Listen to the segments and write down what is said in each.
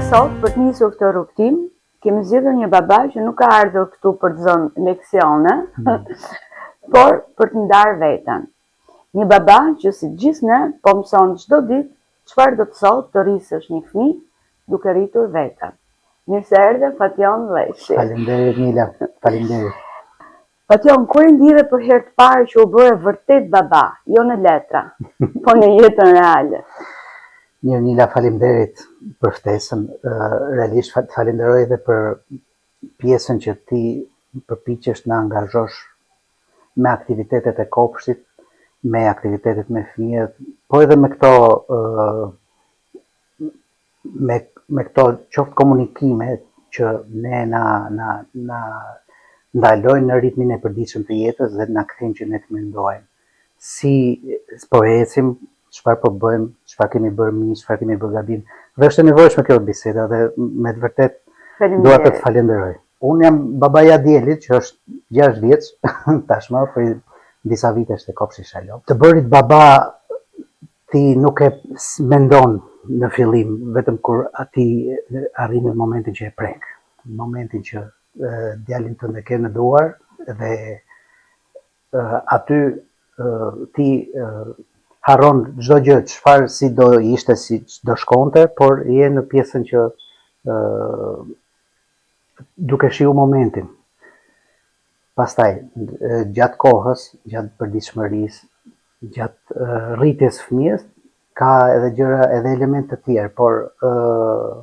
sot, për të nisur këtë rrugtim, kemi zgjedhur një baba që nuk ka ardhur këtu për të dhënë leksione, por për të ndarë veten. Një baba që si gjithë ne po mëson çdo ditë çfarë do të thotë të rrisësh një fëmijë duke rritur veten. Mirë se erdhe Fation Vleshi. Faleminderit Nila, faleminderit. Fation, kur e ndjeve për herë të parë që u bëre vërtet baba, jo në letra, po në jetën reale? Mirë Nila, faleminderit për ftesën. Realisht falenderoj edhe për pjesën që ti përpiqesh na angazhosh me aktivitetet e kopshtit, me aktivitetet me fëmijët, po edhe me këto me këto qoftë komunikime që ne na ndalojnë në ritmin e përditshëm të jetës dhe na kthejnë që ne të mendojmë. Si po ecim, çfarë po bëjmë, çfarë kemi bërë mirë, çfarë kemi bërë gabim. Dhe është e nevojshme kjo biseda dhe me të vërtet dua të të falenderoj. Unë jam babaja djelit që është 6 vjeç tashmë për disa vitesh te kopshti Shalop. Të bërit baba ti nuk e mendon në fillim, vetëm kur ati arrin në momentin që e prek, në momentin që djalin tënd e ke në duar dhe aty ti harron çdo gjë, çfarë si do ishte, si do shkonte, por je në pjesën që duke shiu momentin. Pastaj, gjatë kohës, gjatë përditshmërisë, gjatë rritjes fëmijës, ka edhe gjëra, edhe elemente të tjerë, por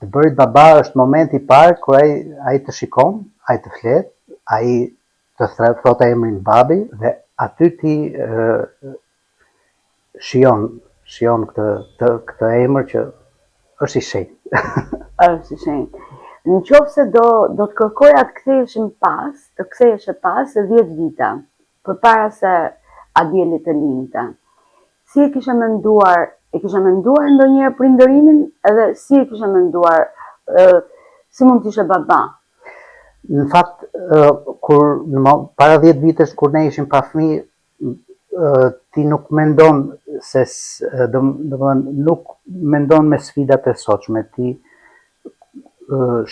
të bërit baba është momenti i parë kur ai të shikon, ai të flet, ai të thotë emrin babi dhe aty ti shijon këtë emër që është i shenjtë. Është i shenjtë. Në qoftë se do të kërkoja të ktheheshe pas 10 vite, përpara se Adielit të lindte. Si e kishe menduar ndonjëherë prindërimin, edhe si e kishe menduar si mund të ishe baba? Në fakt, para 10 vitesh kur ne ishim pa fëmijë, ti nuk mendon nuk mendon me sfidat e sotshme, ti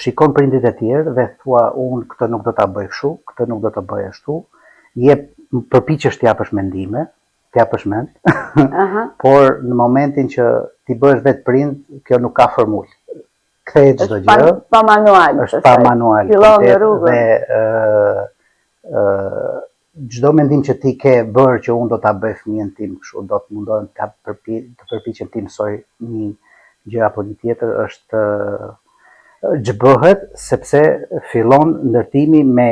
shikon prindit e tjerë dhe thua unë këtë nuk do ta bëj kështu, këtë nuk do ta bëj ashtu, përpiqesh të japësh mendime, të japësh mend, por në momentin që ti bëhesh vetë prind, kjo nuk ka formulë. Kthehet çdo gjë. Është pa manual. Është pa manual. Fillon në rrugë. Dhe çdo mendim që ti ke bërë që unë do ta bëj fëmijën tim kështu, do të mundohem të përpiqem të mësoj një gjë apo një tjetër, është ç'bëhet sepse fillon ndërtimi me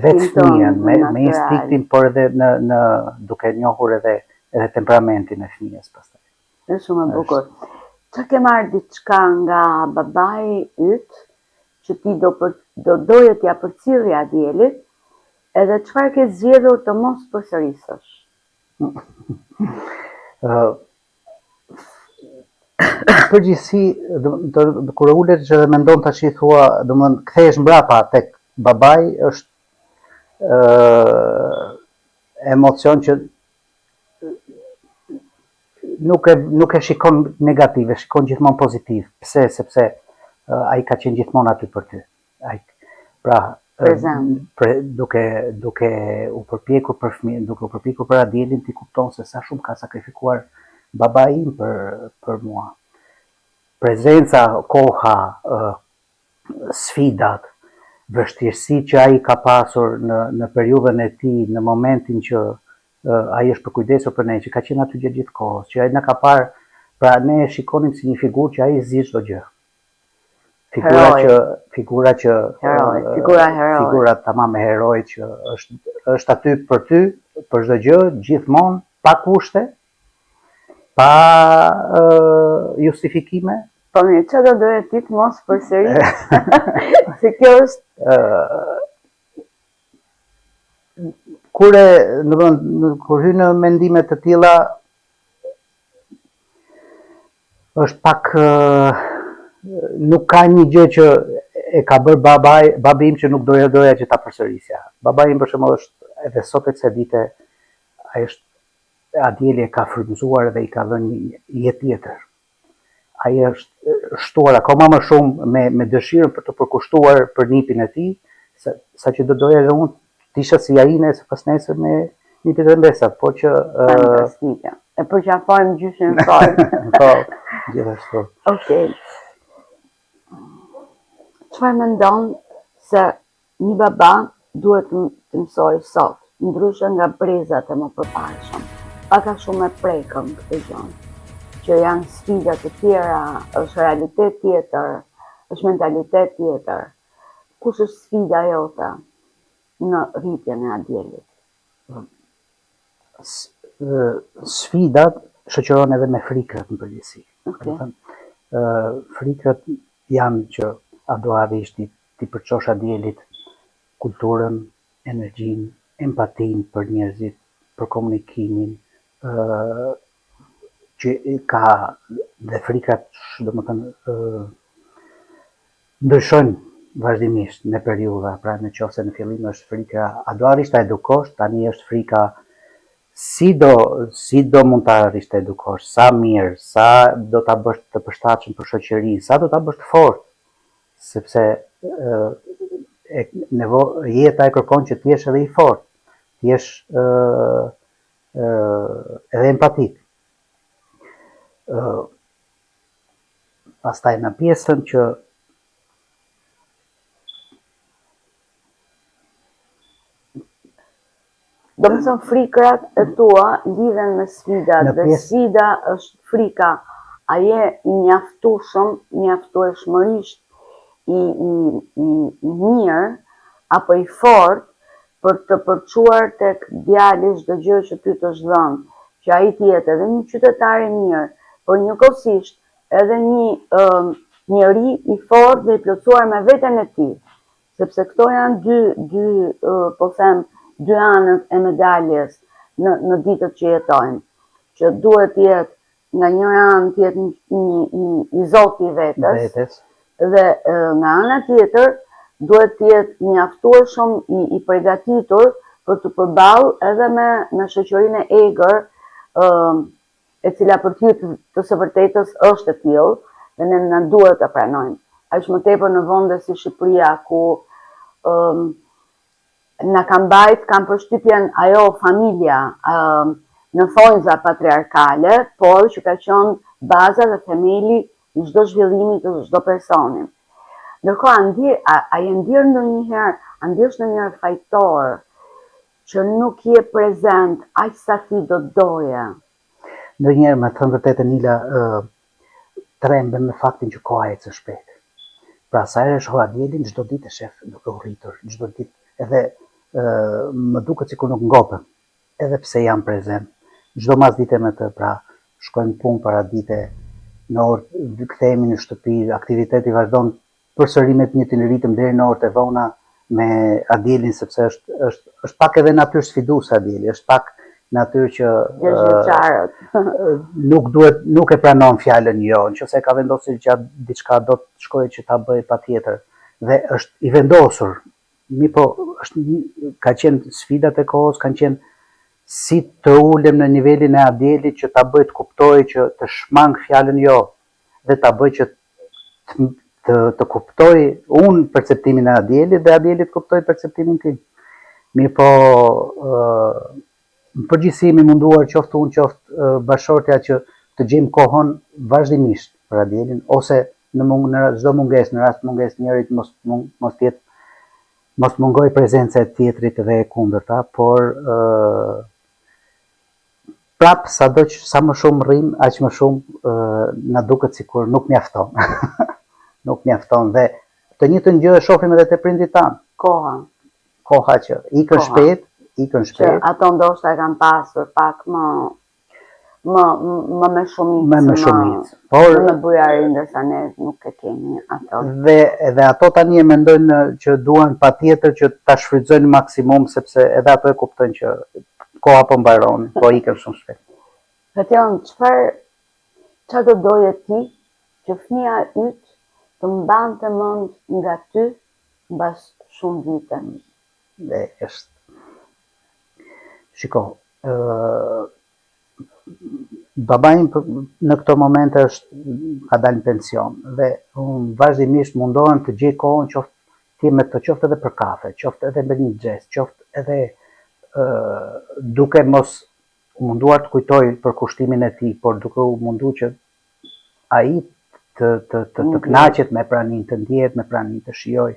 vetë fëmijën, me instiktin, por edhe në duke njohur edhe temperamentin e fëmijës pastaj. Është shumë e bukur. Çka ke marrë diçka nga babai yt që ti do doje t'ja përcjellje Adielit, edhe çfarë ke zgjedhur të mos përsërisësh? Përgjithësi, kur ulet që dhe mendon tash i thua, domethënë kthehesh mbrapa tek babai, është emocion që nuk e shikon negativ, e shikon gjithmonë pozitiv. Pse? Sepse ai ka qenë gjithmonë aty për ty. Pra, duke u përpjekur për fëmijën, duke u përpjekur për Adielin, ti kupton se sa shumë ka sakrifikuar baba im për mua. Prezenca, koha, sfidat, vështirësi që ai ka pasur në periudhën e tij, në momentin që ai është përkujdesur për ne, që ka qenë aty gjatë gjithë kohës, që ai na ka parë, pra ne e shikonim si një figurë që ai zgjidh çdo gjë. Figura tamam e heroi që është aty për ty, për çdo gjë, gjithmonë, pa kushte, pa justifikime. Po mirë, çfarë do doje ti të mos përsëris? Se kjo është kur hy në mendime të tilla, është pak nuk ka një gjë që e ka bërë babi im që nuk doja që ta përsërisja. Baba im për shembull është edhe sot e kësaj dite, ai është Adjeli e ka frymëzuar dhe i ka dhënë një jetë tjetër. Ai është shtuar akoma më shumë me dëshirën për të përkushtuar për nipin e tij, saqë do doja edhe unë të isha si ai nesër pas nesër me nipit e mbesat, po që Fantastike. E përqafojmë gjyshin fort. po, gjithashtu. Okej. Çfarë mendon se një baba duhet të mësoj sot, ndryshe nga brezat e mëpërparshëm? Pak a shumë e prekëm këtë gjë, që janë sfida të tjera, është realitet tjetër, është mentalitet tjetër. Kush është sfida jote në rritjen e Adjelit? Sfidat shoqërohen edhe me frikrat në përgjithësi. Okay. Frikrat janë që a do arrish ti përçosh Adjelit kulturën, energjinë, empatinë për njerëzit, për komunikimin, që ka dhe frikrat, domethënë, ndryshojnë vazhdimisht në periudha, pra në qoftë se në fillim është frika, a do arrish ta edukosh, tani është frika si do mund ta arrish ta edukosh, sa mirë, sa do ta bësh të përshtatshëm për shoqërinë, sa do ta bësh të fortë, sepse jeta e kërkon që t'jesh edhe i fortë, t'jesh edhe empatik. Pastaj në pjesën që Do më thënë frikrat e tua lidhen me sfidat, dhe sfida është frika. A je i mjaftueshëm, mjaftueshmërisht i mirë apo i fortë për të përçuar tek djali çdo gjë që ty të është dhënë, që ai të jetë edhe një qytetar i mirë, por njëkohësisht edhe një njeri i fortë dhe i plotësuar me veten e tij, sepse këto janë dy anët e medaljes në ditët që jetojmë, që duhet të jetë nga një anë të jetë i Zoti i vetes, dhe nga ana tjetër duhet të jetë mjaftueshëm i përgatitur për të përballë edhe me shoqërinë e egër, e cila për ty të së vërtetës është e tillë dhe ne na duhet ta pranojmë. Aq më tepër në vende si Shqipëria ku na kam përshtypjen ajo familja në thonjza patriarkale, por që ka qenë baza dhe themeli i çdo zhvillimi të çdo personi. Ndërkohë, a je ndjerë ndonjëherë, a ndjesh ndonjëherë fajtor që nuk je prezent aq sa ti do doje? Ndonjëherë, me thënë vërtetën, Nila, trembem me faktin që koha ecë shpejt. Pra sa herë shoh Adjelin, çdo ditë e shef duke u rritur, çdo ditë edhe më duket sikur nuk ngopem, edhe pse jam prezent. Çdo masdite me të, pra shkojmë punë para dite, në orë kthehemi në shtëpi, aktiviteti vazhdon përsëri me të njëjtin ritëm deri në orët e vona me Adjelin, sepse është pak edhe natyrë sfiduese Adjeli, është pak natyrë që nuk e pranon fjalën jo, nëse ka vendosur gjatë diçka do të shkojë që ta bëj patjetër. Dhe është i vendosur. Po ka qenë sfidat e kohës, kanë qenë si të ulem në nivelin e Adjelit që ta bëj të kuptoj që të shmang fjalën jo, dhe ta bëj që të kuptoj unë perceptimin e Adjelit dhe Adjelit kuptoj perceptimin tim. Po në përgjithësi jemi munduar qoftë unë qoftë bashkëshortja që të gjejmë kohën vazhdimisht për Adjelin, ose në çdo mungesë, në rast mungesë njërit mos mungoj prezenca e tjetrit dhe e kundërta, por prap sa më shumë rrim, aq më shumë na duket sikur nuk mjafton. Nuk mjafton, dhe të njëjtën gjë e shohim edhe te prindrit tanë. Koha që ikën shpejt. Që ato ndoshta kanë pasur pak më me shumicë. Por me bujari, ndërsa ne nuk e kemi ato. Dhe ato tani e mendojnë që duan patjetër që ta shfrytëzojnë maksimum, sepse edhe ato e kuptojnë që koha po mbaron, po ikën shumë shpejt. Fetion, çfarë do doje ti që fëmia yt të mbante mend nga ty mbas shumë vite? Shiko, Baba im në këto momente ka dalë në pension dhe unë vazhdimisht mundohem të gjej kohën qoftë me të qoftë edhe për kafe, qoftë edhe me një xhest, qoftë edhe duke mos munduar të kujtoj për kushtimin e tij, por duke u munduar që ai të kënaqet me praninë, të ndjehet me praninë, të shijoj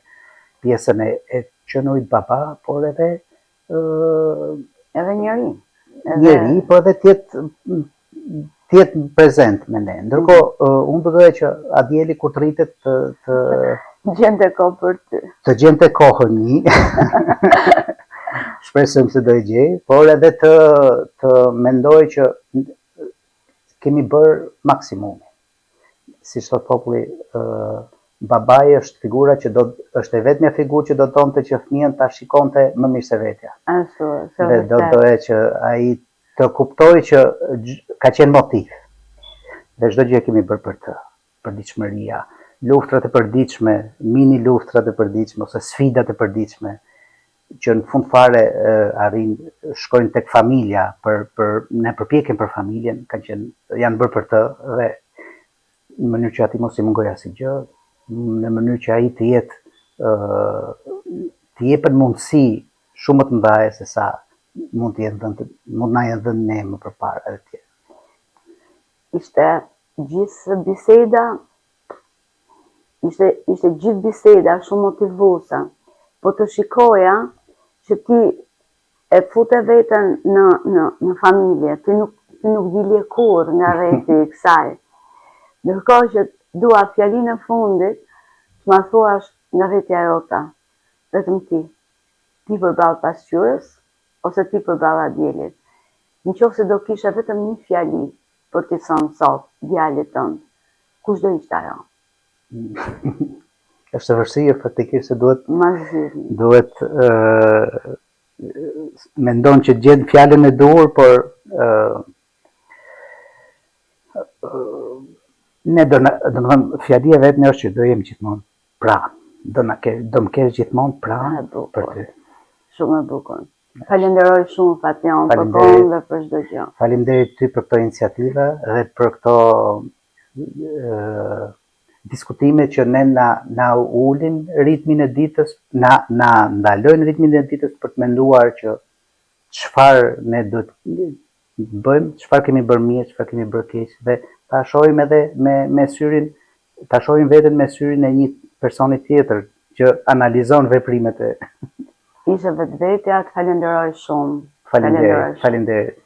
pjesën e qenurit baba, por edhe edhe njëri. Njeri, po edhe tjetë prezent me ne. Ndërkohë, unë bëdoja që Adjeli kur të rritet të gjente kohë për ty. Të gjente kohën një, shpresojmë se do e gjej, por edhe të mendoj që kemi bërë maksimumi. Si sot populli, babai është figura që është e vetmja figurë që do donte që fëmijën ta shikonte më mirë se vetja. Ashtu, dhe do doje që ai të kuptoj që ka qenë motiv. Dhe çdo gjë kemi bërë për të, përditshmëria, luftrat e përditshme, mini luftrat e përditshme ose sfidat e përditshme, që në fund fare shkojnë tek familja në përpjekjen për familjen, janë bërë për të dhe në mënyrë që ati mos i mungoj asnjë gjë, në mënyrë që ai të jepen mundësi shumë më të mëdha se sa mund na jenë dhënë ne më përpara edhe tjerë. Ishte gjithë biseda, ishte gjithë biseda shumë motivuese, po të shikoja që ti e fute veten në familje, ti nuk dilje kur nga rreti i kësaj. Ndërkohë që dua fjalinë e fundit, të ma thuash nga vetja jota, vetëm ti përballë pasqyrës, ose ti përballë Adjelit. Nëse do kishe vetëm një fjali për t'i thënë sot djalit tënd, kush do ishte ajo? Është e vështirë faktikisht se duhet mendon që gjen fjalën e duhur, por ne do të thënë fjalia vetëm është që do jem gjithmonë pranë. Do më kesh gjithmonë pranë për ty. Shumë e bukur. Falenderoj shumë Fation për kohën dhe për çdo gjë. Faleminderit ty për këto iniciativa dhe për këto diskutime që ne na ulin ritmin e ditës, na ndalojnë ritmin e ditës për të menduar që çfarë ne do të bëjmë, çfarë kemi bërë mirë, çfarë kemi bërë keq dhe ta shohim edhe me syrin, ta shohim veten me syrin e një personi tjetër që analizon veprimet e. Ishe vetvetja, të falenderoj shumë. Faleminderit.